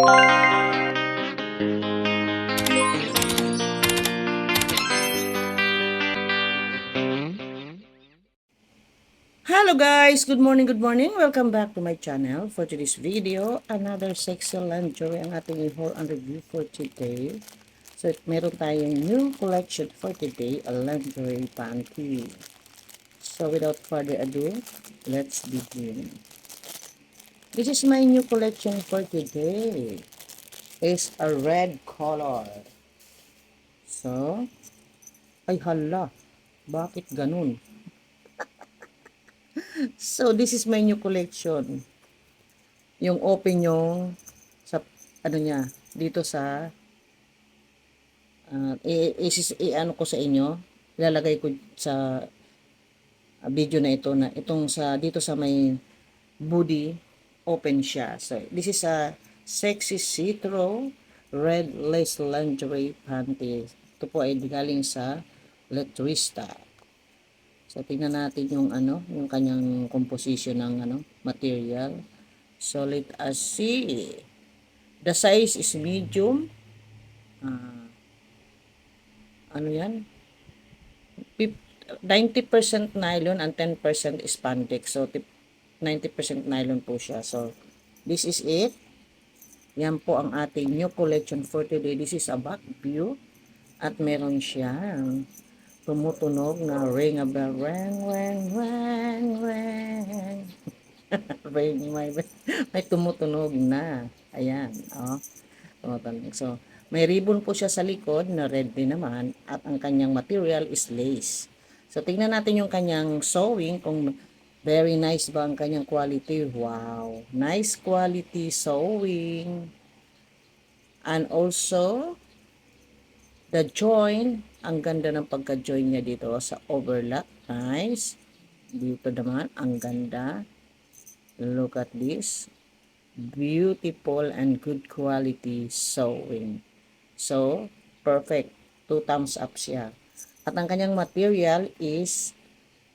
Hello guys! Good morning, good morning! Welcome back to my channel. For today's video, another sexy lingerie ang ating i-haul and review for today. So, meron tayong new collection for today, a lingerie panty. So, without further ado, let's begin. This is my new collection for today. It's a red color. So, ay hala, bakit ganun? So, this is my new collection. Yung open yung sa ano niya dito sa ano ko sa inyo, ilalagay ko sa video na ito na itong sa dito sa may body open siya. So this is a sexy see-through red lace lingerie panty. Ito po ay galing sa Letrista. So tingnan natin yung yung kanyang composition ng material. So let us see. The size is medium. Ano yan? 90% nylon and 10% spandex. So 90% nylon po siya. So this is it. Yan po ang ating new collection for today. This is a back view. At meron siyang tumutunog na ring a bell. Ring, ring, ring, ring. Ring, may tumutunog na. Ayan. Oh. Tumutunog. So, may ribbon po siya sa likod na red din naman. At ang kanyang material is lace. So, tingnan natin yung kanyang sewing. Kung very nice ba ang kanyang quality. Wow. Nice quality sewing. And also, the join, ang ganda ng pagka-join niya dito sa overlap. Nice. Dito naman, ang ganda. Look at this. Beautiful and good quality sewing. So, perfect. 2 thumbs up siya. At ang kanyang material is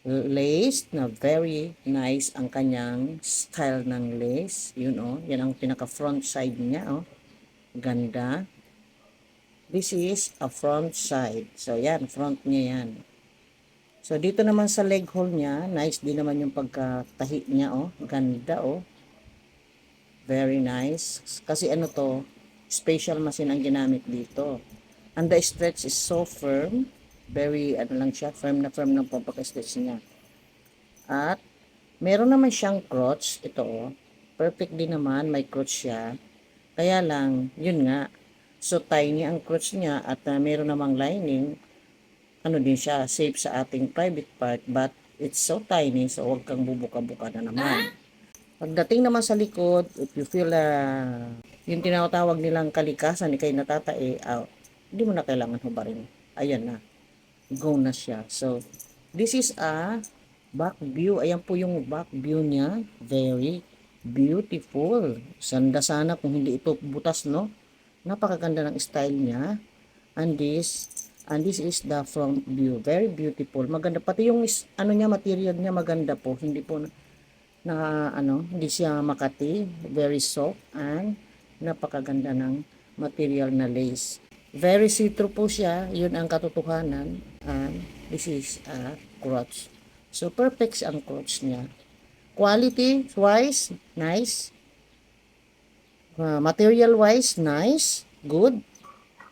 lace na very nice ang kanyang style ng lace. Yun oh, yan ang pinaka front side niya oh. Ganda. This is a front side. So, yan. Front niya yan. So, dito naman sa leg hole niya, nice din naman yung pagkatahi niya, oh. Ganda, oh. Very nice. Kasi ano to, special machine ang ginamit dito. And the stretch is so firm. Very, ano lang siya, firm na ng pagkaka-stretch niya. At, meron naman siyang crotch. Ito, oh. Perfect din naman. May crotch siya. Kaya lang, yun nga, so tiny ang crotch niya at meron namang lining. Ano din siya, safe sa ating private part, but it's so tiny, so huwag kang bubuka-buka na naman. Pagdating naman sa likod, if you feel yung tinatawag nilang kalikasan, ikay natatae, hindi mo na kailangan hubarin. Ayan na, go na siya. So, this is a back view. Ayan po yung back view niya. Very beautiful. Sanda sana kung hindi ito butas, no? Napakaganda ng style niya. And this is the front view. Very beautiful. Maganda pati yung ano niya, material niya maganda po. Hindi po hindi siya makati. Very soft and napakaganda ng material na lace. Very see-through po siya. Yun ang katotohanan. And this is a crotch. So perfect ang crotch niya. Quality wise, nice. Material wise, nice, good.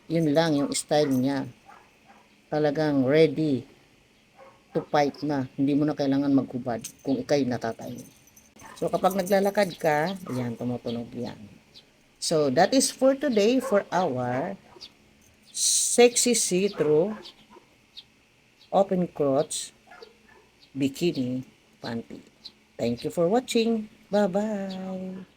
Yun lang yung style niya. Talagang ready to fight na. Hindi mo na kailangan maghubad kung ikay natatay. So kapag naglalakad ka, ayan, tumutunog yan. So that is for today for our sexy see-through open crotch bikini panty. Thank you for watching. Bye-bye.